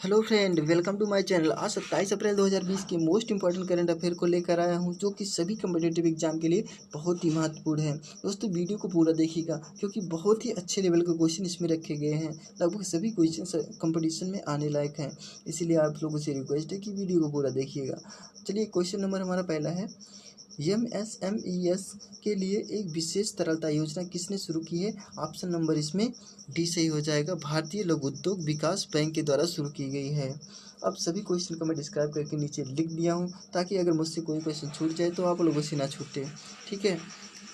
Hello friend, welcome to my channel. आज 27 अप्रैल 2020 के most important current affair को लेकर आया हूं, जो कि सभी कम्पिटेटिव एग्जाम के लिए बहुत ही महत्वपूर्ण है। दोस्तों, वीडियो को पूरा देखिएगा क्योंकि बहुत ही अच्छे लेवल के क्वेश्चन इसमें रखे गए हैं। लगभग सभी क्वेश्चन कंपटीशन में आने लायक हैं, इसीलिए आप लोगों से रिक्वेस्ट है कि वीडियो को पूरा देखिएगा। चलिए, क्वेश्चन नंबर हमारा पहला है, एमएसएमईएस के लिए एक विशेष तरलता योजना किसने शुरू की है? ऑप्शन नंबर इसमें डी सही हो जाएगा। भारतीय लघु उद्योग विकास बैंक के द्वारा शुरू की गई है। अब सभी क्वेश्चन को मैं डिस्क्राइब करके नीचे लिख दिया हूँ, ताकि अगर मुझसे कोई क्वेश्चन छूट जाए तो आप लोगों से ना छूटे। ठीक है,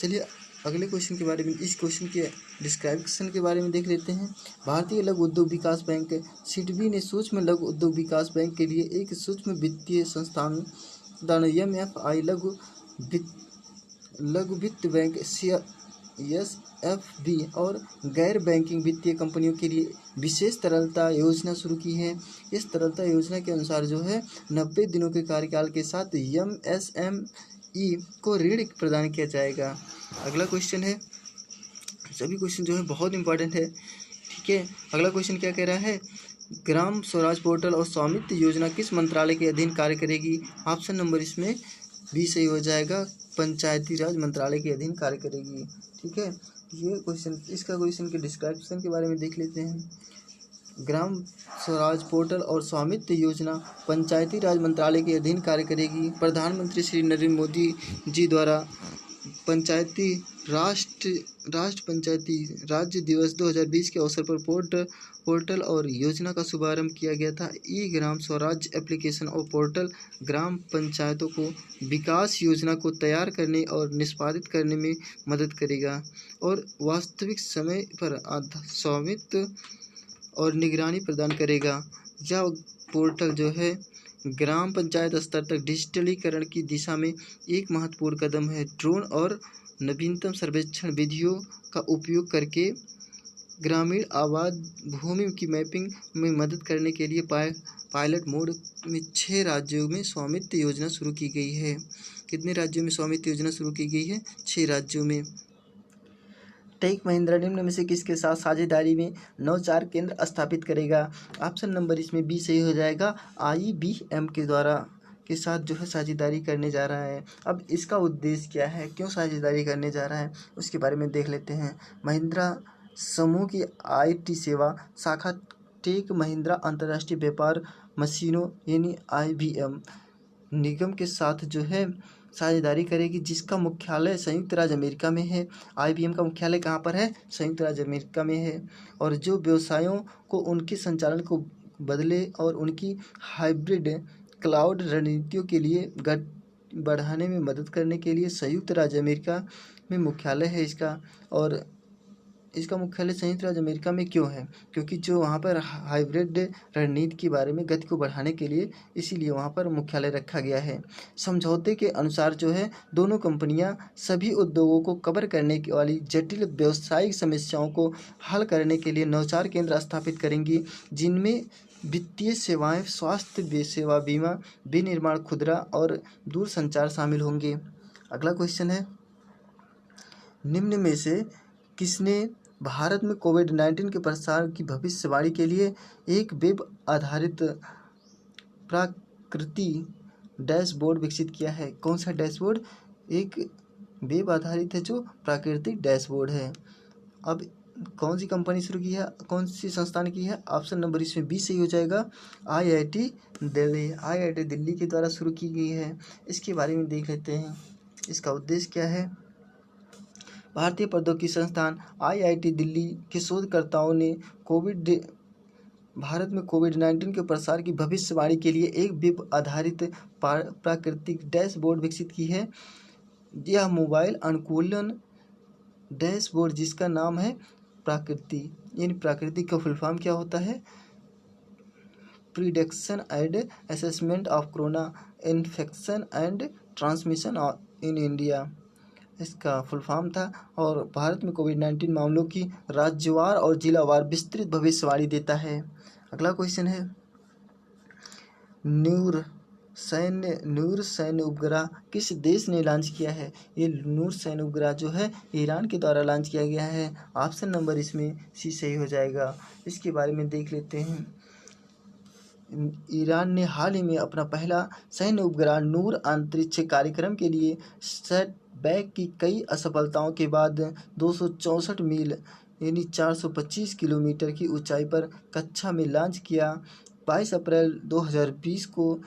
चलिए अगले क्वेश्चन के बारे में, इस क्वेश्चन के डिस्क्रिप्शन के बारे में देख लेते हैं। भारतीय लघु उद्योग विकास बैंक सिडबी ने सूक्ष्म लघु उद्योग विकास बैंक के लिए एक सूक्ष्म वित्तीय संस्थान एमएफआई लघु वित्त बैंक एसएफबी और गैर बैंकिंग वित्तीय कंपनियों के लिए विशेष तरलता योजना शुरू की है। इस तरलता योजना के अनुसार जो है 90 दिनों के कार्यकाल के साथ एमएसएमई को ऋण प्रदान किया जाएगा। अगला क्वेश्चन है, सभी क्वेश्चन जो है बहुत इंपॉर्टेंट है। ठीक है, अगला क्वेश्चन क्या कह रहा है, ग्राम स्वराज पोर्टल और स्वामित्व योजना किस मंत्रालय के अधीन कार्य करेगी? ऑप्शन नंबर इसमें बी सही हो जाएगा, पंचायती राज मंत्रालय के अधीन कार्य करेगी। ठीक है, ये क्वेश्चन, इसका क्वेश्चन के डिस्क्रिप्शन के बारे में देख लेते हैं। ग्राम स्वराज पोर्टल और स्वामित्व योजना पंचायती राज मंत्रालय के अधीन कार्य करेगी। प्रधानमंत्री श्री नरेंद्र मोदी जी द्वारा पंचायती राष्ट्र पंचायती राज्य दिवस 2020 के अवसर पर पोर्टल और योजना का शुभारंभ किया गया था। ई ग्राम स्वराज एप्लीकेशन और पोर्टल ग्राम पंचायतों को विकास योजना को तैयार करने और निष्पादित करने में मदद करेगा और वास्तविक समय पर स्वामित्व और निगरानी प्रदान करेगा। यह पोर्टल जो है ग्राम पंचायत स्तर तक डिजिटलीकरण की दिशा में एक महत्वपूर्ण कदम है। ड्रोन और नवीनतम सर्वेक्षण विधियों का उपयोग करके ग्रामीण आबाद भूमि की मैपिंग में मदद करने के लिए पायलट मोड में 6 राज्यों में स्वामित्व योजना शुरू की गई है। कितने राज्यों में स्वामित्व योजना शुरू की गई है? 6 राज्यों में। टेक महिंद्रा निम्न में से किसके साथ साझेदारी में नवाचार केंद्र स्थापित करेगा? ऑप्शन नंबर इसमें बी सही हो जाएगा, IBM के द्वारा के साथ जो है साझेदारी करने जा रहा है। अब इसका उद्देश्य क्या है, क्यों साझेदारी करने जा रहा है, उसके बारे में देख लेते हैं। महिंद्रा समूह की IT सेवा शाखा टेक महिंद्रा अंतर्राष्ट्रीय व्यापार मशीनों यानी IBM निगम के साथ जो है साझेदारी करेगी, जिसका मुख्यालय संयुक्त राज्य अमेरिका में है। IBM का मुख्यालय कहाँ पर है? संयुक्त राज्य अमेरिका में है। और जो व्यवसायों को उनके संचालन को बदले और उनकी हाइब्रिड क्लाउड रणनीतियों के लिए बढ़ाने में मदद करने के लिए संयुक्त राज्य अमेरिका में मुख्यालय है इसका। और इसका मुख्यालय संयुक्त राज्य अमेरिका में क्यों है? क्योंकि जो वहाँ पर हाइब्रिड रणनीति के बारे में गति को बढ़ाने के लिए, इसीलिए वहाँ पर मुख्यालय रखा गया है। समझौते के अनुसार जो है दोनों कंपनियां सभी उद्योगों को कवर करने वाली जटिल व्यावसायिक समस्याओं को हल करने के लिए नवाचार केंद्र स्थापित करेंगी, जिनमें वित्तीय सेवाएं, स्वास्थ्य सेवा, बीमा, विनिर्माण, खुदरा और दूरसंचार शामिल होंगे। अगला क्वेश्चन है, निम्न में से किसने भारत में कोविड-19 के प्रसार की भविष्यवाणी के लिए एक वेब आधारित प्राकृति डैशबोर्ड विकसित किया है? कौन सा डैशबोर्ड? एक वेब आधारित है जो प्राकृतिक डैशबोर्ड है। अब कौन सी कंपनी शुरू की है, कौन सी संस्थान की है? ऑप्शन नंबर इसमें बी सही हो जाएगा, IIT दिल्ली के द्वारा शुरू की गई है। इसके बारे में देख लेते हैं, इसका उद्देश्य क्या है। भारतीय प्रौद्योगिकी संस्थान IIT दिल्ली के शोधकर्ताओं ने भारत में कोविड-19 के प्रसार की भविष्यवाणी के लिए एक वेब आधारित प्राकृतिक डैशबोर्ड विकसित की है। यह मोबाइल अनुकूलन डैशबोर्ड, जिसका नाम है प्राकृति, यानी प्राकृतिक का फुल फॉर्म क्या होता है? Prediction and assessment of corona infection and transmission in India, इसका फुल फॉर्म था। और भारत में कोविड-19 मामलों की राज्यवार और जिलावार विस्तृत भविष्यवाणी देता है। अगला क्वेश्चन है, नूर सैन्य उपग्रह किस देश ने लॉन्च किया है? ये नूर सैन्य उपग्रह जो है ईरान के द्वारा लॉन्च किया गया है। ऑप्शन नंबर इसमें सी सही हो जाएगा। इसके बारे में देख लेते हैं। ईरान ने हाल ही में अपना पहला सैन्य उपग्रह नूर अंतरिक्ष कार्यक्रम के लिए सेटबैक की कई असफलताओं के बाद 264 मील यानी 425 किलोमीटर की ऊंचाई पर कक्षा में लॉन्च किया। 22 अप्रैल 2020 को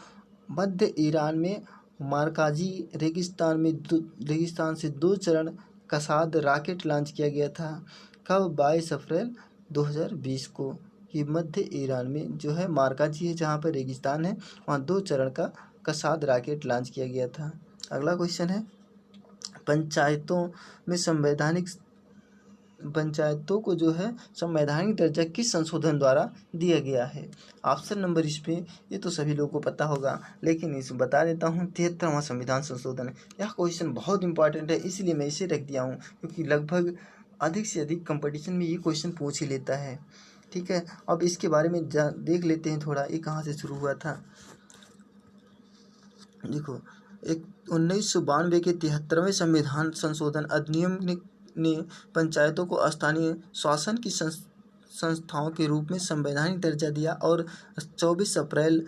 मध्य ईरान में मारकाजी रेगिस्तान से 2 चरण कसाद रॉकेट लॉन्च किया गया था। कब? 22 अप्रैल 2020 को। ये मध्य ईरान में जो है मारकाजी है, जहाँ पर रेगिस्तान है, वहाँ 2 चरण का कसाद रॉकेट लॉन्च किया गया था। अगला क्वेश्चन है, पंचायतों को जो है संवैधानिक दर्जा किस संशोधन द्वारा दिया गया है? ऑप्शन नंबर इसमें, ये तो सभी लोगों को पता होगा, लेकिन इसे बता देता हूँ, 73वां संविधान संशोधन है। यह क्वेश्चन बहुत इंपॉर्टेंट है, इसलिए मैं इसे रख दिया हूँ, क्योंकि लगभग अधिक से अधिक कंपटीशन में ये क्वेश्चन पूछ ही लेता है। ठीक है, अब इसके बारे में देख लेते हैं थोड़ा, ये कहाँ से शुरू हुआ था। देखो, एक 1992 के 73वें संविधान संशोधन अधिनियम ने पंचायतों को स्थानीय शासन की संस्थाओं के रूप में संवैधानिक दर्जा दिया और 24 अप्रैल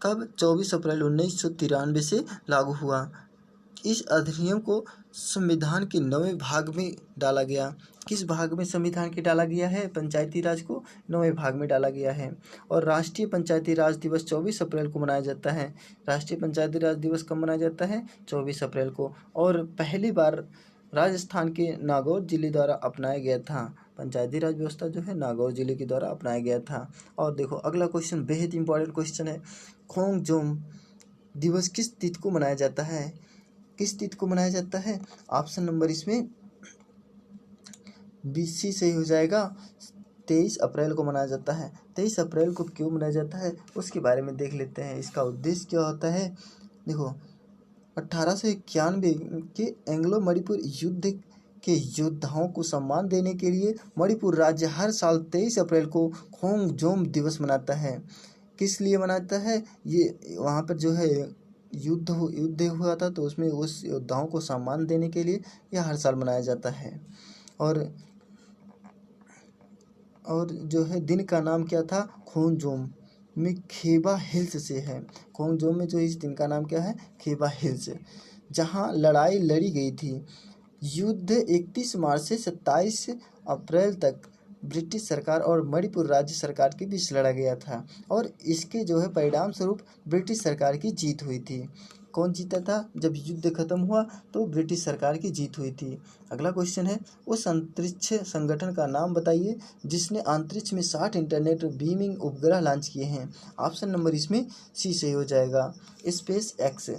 1993 से लागू हुआ। इस अधिनियम को संविधान के 9वें भाग में डाला गया। किस भाग में संविधान के डाला गया है? पंचायती राज को 9वें भाग में डाला गया है। और राष्ट्रीय पंचायती राज दिवस 24 अप्रैल को मनाया जाता है। राष्ट्रीय पंचायती राज दिवस कब मनाया जाता है? 24 अप्रैल को। और पहली बार राजस्थान के नागौर जिले द्वारा अपनाया गया था। पंचायती राज व्यवस्था जो है नागौर जिले के द्वारा अपनाया गया था। और देखो, अगला क्वेश्चन बेहद इंपॉर्टेंट क्वेश्चन है। खोंगजोम दिवस किस तिथि को मनाया जाता है? किस तिथि को मनाया जाता है? ऑप्शन नंबर इसमें BC सही हो जाएगा। 23 अप्रैल को मनाया जाता है। 23 अप्रैल को क्यों मनाया जाता है उसके बारे में देख लेते हैं। इसका उद्देश्य क्या होता है? देखो, 1891 के एंग्लो मणिपुर युद्ध के योद्धाओं को सम्मान देने के लिए मणिपुर राज्य हर साल 23 अप्रैल को खोंगजोम दिवस मनाता है। किस लिए मनाता है? ये वहाँ पर जो है युद्ध हुआ था, तो उसमें उस योद्धाओं को सम्मान देने के लिए यह हर साल मनाया जाता है। और जो है दिन का नाम क्या था? खोंगजोम में खेबा हिल्स से है। खोंगजोम में जो इस दिन का नाम क्या है? खेबा हिल्स, जहाँ लड़ाई लड़ी गई थी। युद्ध 31 मार्च से 27 अप्रैल तक ब्रिटिश सरकार और मणिपुर राज्य सरकार के बीच लड़ा गया था, और इसके जो है परिणाम स्वरूप ब्रिटिश सरकार की जीत हुई थी। कौन जीता था? जब युद्ध खत्म हुआ तो ब्रिटिश सरकार की जीत हुई थी। अगला क्वेश्चन है, उस अंतरिक्ष संगठन का नाम बताइए जिसने अंतरिक्ष में 60 इंटरनेट बीमिंग उपग्रह लॉन्च किए हैं। ऑप्शन नंबर इसमें C सही हो जाएगा। स्पेस एक्स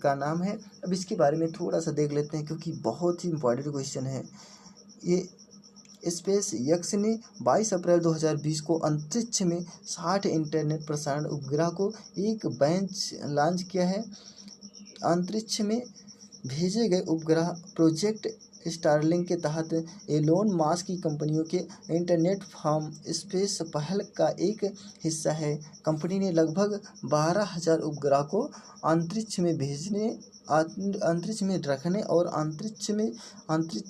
का नाम है। अब इसके बारे में थोड़ा सा देख लेते हैं, क्योंकि बहुत ही इंपॉर्टेंट क्वेश्चन है ये। स्पेस एक्स ने 22 अप्रैल 2020 को अंतरिक्ष में 60 इंटरनेट प्रसारण उपग्रह को एक बेंच लॉन्च किया है। अंतरिक्ष में भेजे गए उपग्रह प्रोजेक्ट स्टारलिंक के तहत एलोन मास्क की कंपनियों के इंटरनेट फॉर्म स्पेस पहल का एक हिस्सा है। कंपनी ने लगभग 12,000 उपग्रह को अंतरिक्ष में भेजने, अंतरिक्ष में रखने और अंतरिक्ष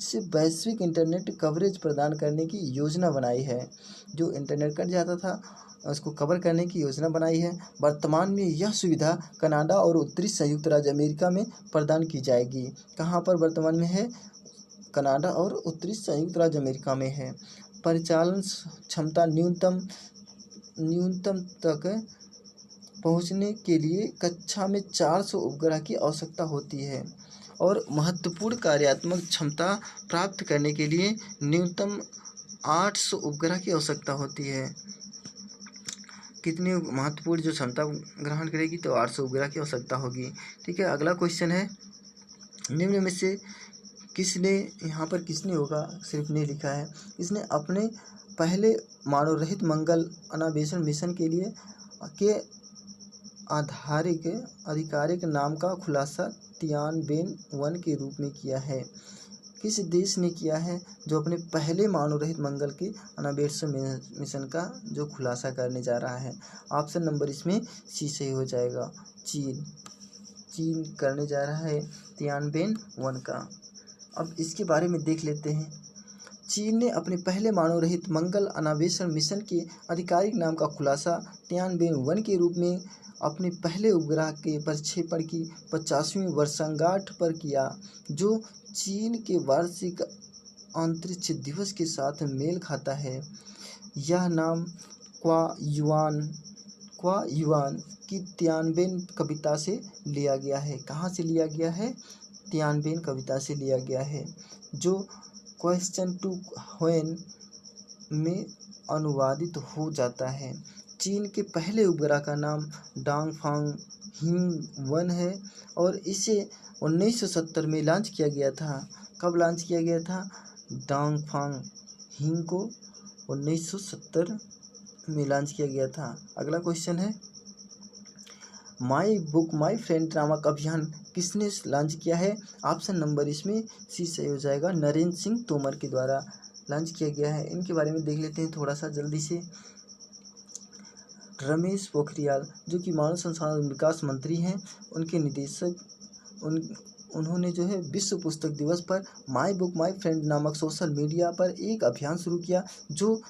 से वैश्विक इंटरनेट कवरेज प्रदान करने की योजना बनाई है। जो इंटरनेट कट जाता था उसको कवर करने की योजना बनाई है। वर्तमान में यह सुविधा कनाडा और उत्तरी संयुक्त राज्य अमेरिका में प्रदान की जाएगी। कहाँ पर वर्तमान में है? कनाडा और उत्तरी संयुक्त राज्य अमेरिका में है। परिचालन क्षमता न्यूनतम तक पहुंचने के लिए कक्षा में 400 उपग्रह की आवश्यकता होती है, और महत्वपूर्ण कार्यात्मक क्षमता प्राप्त करने के लिए न्यूनतम 800 उपग्रह की आवश्यकता होती है। कितनी महत्वपूर्ण जो क्षमता ग्रहण करेगी, तो 800 उपग्रह की आवश्यकता होगी। ठीक है, अगला क्वेश्चन है, निम्न में से किसने होगा, सिर्फ ने लिखा है, इसने अपने पहले मानव रहित मंगल अन्वेषण मिशन के लिए के आधिकारिक नाम का खुलासा तियानबेन-1 के रूप में किया है? किस देश ने किया है जो अपने पहले मानव रहित मंगल के अन्वेषण मिशन का जो खुलासा करने जा रहा है? ऑप्शन नंबर इसमें C सही हो जाएगा। चीन करने जा रहा है तियानबेन-1 का। अब इसके बारे में देख लेते हैं। चीन ने अपने पहले मानव रहित मंगल अन्वेषण मिशन के आधिकारिक नाम का खुलासा तियानबेन-1 के रूप में अपने पहले उपग्रह के प्रक्षेपण की 50वीं वर्षगांठ पर किया, जो चीन के वार्षिक अंतरिक्ष दिवस के साथ मेल खाता है। यह नाम क्वा युआन की तियानबेन कविता से लिया गया है। कहाँ से लिया गया है? तियानबेन कविता से लिया गया है, जो क्वेश्चन टू व्हेन में अनुवादित हो जाता है। चीन के पहले उपग्रह का नाम डांगफांग हिंग-1 है और इसे 1970 में लॉन्च किया गया था। कब लॉन्च किया गया था? डांगफांग हिंग को 1970 में लॉन्च किया गया था। अगला क्वेश्चन है, माई बुक माई फ्रेंड नामक अभियान किसने लॉन्च किया है? ऑप्शन नंबर इसमें सी सही हो जाएगा, नरेंद्र सिंह तोमर के द्वारा लॉन्च किया गया है। इनके बारे में देख लेते हैं थोड़ा सा जल्दी से। रमेश पोखरियाल, जो कि मानव संसाधन विकास मंत्री हैं, उनके निदेशक उन्होंने जो है विश्व पुस्तक दिवस पर माई बुक माई फ्रेंड नामक सोशल मीडिया पर एक अभियान शुरू किया, जो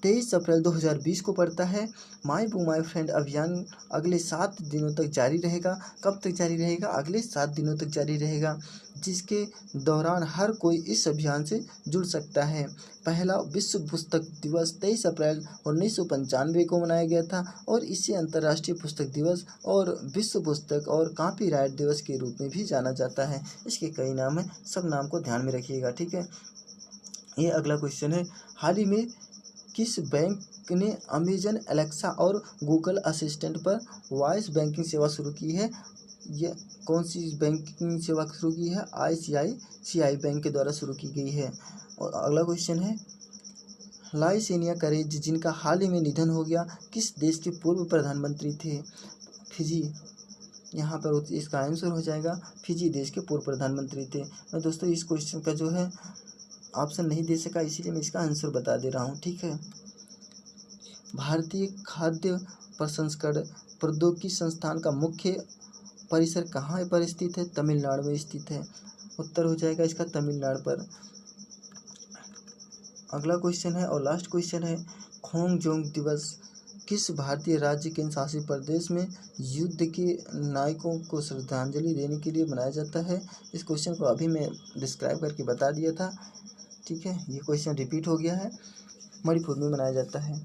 23 अप्रैल 2020 को पड़ता है। माई बुक माई फ्रेंड अभियान अगले 7 दिनों तक जारी रहेगा। कब तक जारी रहेगा? अगले 7 दिनों तक जारी रहेगा, जिसके दौरान हर कोई इस अभियान से जुड़ सकता है। पहला विश्व पुस्तक दिवस 23 अप्रैल 1995 को मनाया गया था और इसे अंतर्राष्ट्रीय पुस्तक दिवस और विश्व पुस्तक और कॉपीराइट दिवस के रूप में भी जाना जाता है। इसके कई नाम हैं, सब नाम को ध्यान में रखिएगा, ठीक है। ये अगला क्वेश्चन है, हाल ही में किस बैंक ने अमेजन एलेक्सा और गूगल असिस्टेंट पर वॉइस बैंकिंग सेवा शुरू की है? यह कौन सी बैंकिंग सेवा शुरू की है? ICICI बैंक के द्वारा शुरू की गई है। और अगला क्वेश्चन है, लाइसेनिया करेज, जिनका हाल ही में निधन हो गया, किस देश के पूर्व प्रधानमंत्री थे? फिजी। यहाँ पर इसका आंसर हो जाएगा फिजी देश के पूर्व प्रधानमंत्री थे। मैं दोस्तों इस क्वेश्चन का जो है ऑप्शन नहीं दे सका, इसीलिए मैं इसका आंसर बता दे रहा हूँ, ठीक है। भारतीय खाद्य प्रसंस्करण प्रौद्योगिकी संस्थान का मुख्य परिसर कहाँ पर स्थित है? तमिलनाडु में स्थित है। उत्तर हो जाएगा इसका तमिलनाडु पर। अगला क्वेश्चन है और लास्ट क्वेश्चन है, खोंगजोंग दिवस किस भारतीय राज्य केंद्र शासित प्रदेश में युद्ध के नायकों को श्रद्धांजलि देने के लिए मनाया जाता है? इस क्वेश्चन को अभी मैं डिस्क्राइब करके बता दिया था, ठीक है। ये क्वेश्चन रिपीट हो गया है, मणिपुर में मनाया जाता है।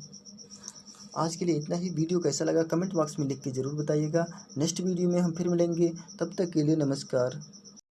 आज के लिए इतना ही। वीडियो कैसा लगा कमेंट बॉक्स में लिख के ज़रूर बताइएगा। नेक्स्ट वीडियो में हम फिर मिलेंगे, तब तक के लिए नमस्कार।